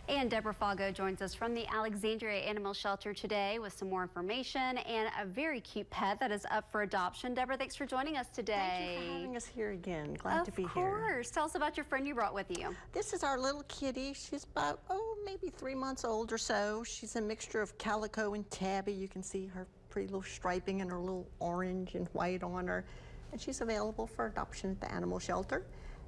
And Deborah Foggo joins us from the Alexandria Animal Shelter today with some more information and a very cute pet that is up for adoption. Deborah, thanks for joining us today. Thank you for having us here again. Glad to be here. Of course. Tell us about your friend you brought with you. This is our little kitty. She's about, maybe 3 months old or so. She's a mixture of calico and tabby. You can see her pretty little striping and her little orange and white on her. And she's available for adoption at the animal shelter.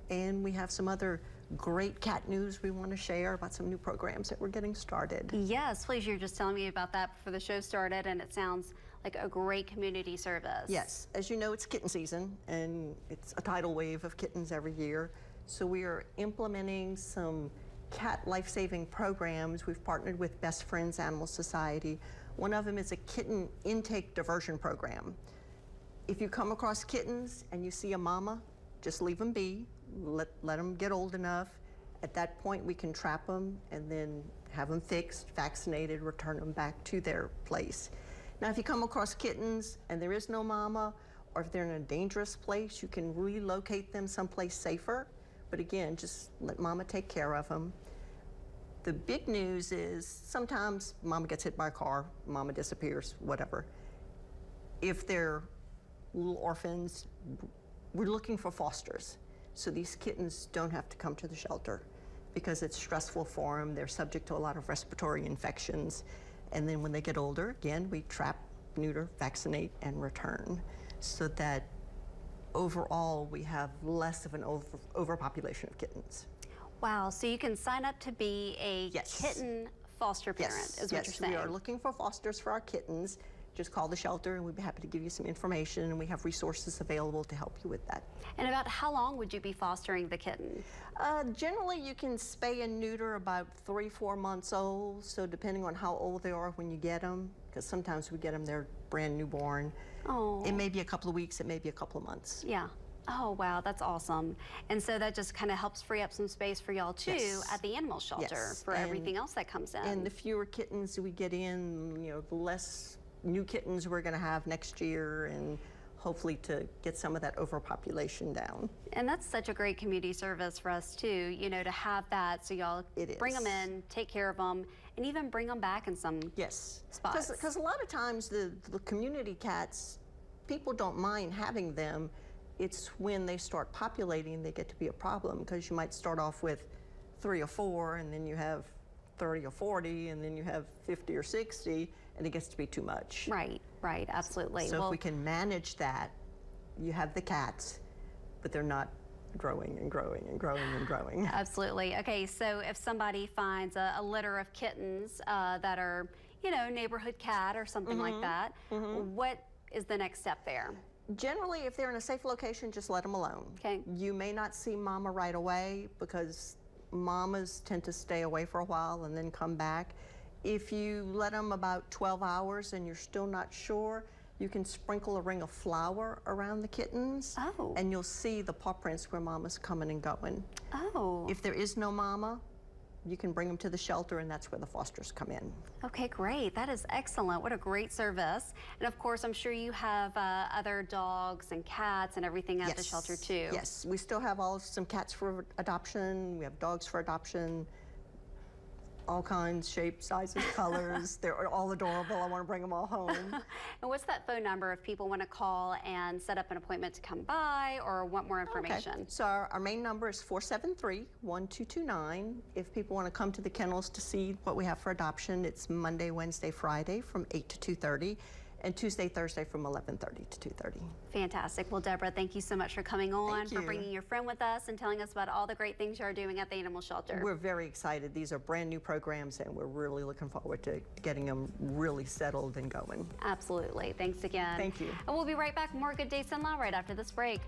And we have some other great cat news we want to share about some new programs that we're getting started. Yes, please. You were just telling me about that before the show started, and it sounds like a great community service. Yes. As you know, it's kitten season, and it's a tidal wave of kittens every year. So we are implementing some cat life-saving programs. We've partnered with Best Friends Animal Society. One of them is a kitten intake diversion program. If you come across kittens and you see a mama, just leave them be. Let them get old enough. At that point, we can trap them and then have them fixed, vaccinated, return them back to their place. Now, if you come across kittens and there is no mama, or if they're in a dangerous place, you can relocate them someplace safer. But again, just let mama take care of them. The big news is sometimes mama gets hit by a car, mama disappears, whatever. If they're little orphans, we're looking for fosters. So these kittens don't have to come to the shelter because it's stressful for them. They're subject to a lot of respiratory infections. And then when they get older, again, we trap, neuter, vaccinate, and return so that overall we have less of an overpopulation of kittens. Wow, so you can sign up to be a kitten foster parent, is what you're saying? Yes, we are looking for fosters for our kittens. Just call the shelter and we'd be happy to give you some information, and we have resources available to help you with that. And about how long would you be fostering the kitten? Generally, you can spay and neuter about 3-4 months old, so depending on how old they are when you get them, because sometimes we get them, they're brand newborn. Oh. It may be a couple of weeks, it may be a couple of months. Yeah. Oh, wow, that's awesome. And so that just kind of helps free up some space for y'all, too, at the animal shelter for everything else that comes in. And the fewer kittens we get in, the less new kittens we're going to have next year, and hopefully to get some of that overpopulation down. And that's such a great community service for us too, to have that, so y'all bring them in, take care of them, and even bring them back in some spots. Because a lot of times the community cats, people don't mind having them. It's when they start populating they get to be a problem, because you might start off with 3 or 4, and then you have 30 or 40, and then you have 50 or 60, and it gets to be too much. Right, absolutely. So if we can manage that, you have the cats, but they're not growing and growing and growing and growing. Absolutely. Okay, so if somebody finds a litter of kittens that are, neighborhood cat or something like that, what is the next step there? Generally, if they're in a safe location, just let them alone. Okay. You may not see mama right away because mamas tend to stay away for a while and then come back. If you let them about 12 hours and you're still not sure, you can sprinkle a ring of flour around the kittens. Oh. And you'll see the paw prints where mama's coming and going. Oh. If there is no mama, you can bring them to the shelter, and that's where the fosters come in. Okay, great. That is excellent. What a great service. And of course, I'm sure you have other dogs and cats and everything at the shelter too. Yes, we still have some cats for adoption. We have dogs for adoption. All kinds, shapes, sizes, colors. They're all adorable. I want to bring them all home. And what's that phone number if people want to call and set up an appointment to come by or want more information? Okay. So our main number is 473-1229. If people want to come to the kennels to see what we have for adoption, it's Monday, Wednesday, Friday from 8 to 2:30. And Tuesday, Thursday from 11:30 to 2:30. Fantastic. Well, Deborah, thank you so much for coming on, for bringing your friend with us and telling us about all the great things you're doing at the animal shelter. We're very excited. These are brand new programs, and we're really looking forward to getting them really settled and going. Absolutely. Thanks again. Thank you. And we'll be right back. More Good Day Sunlaw right after this break.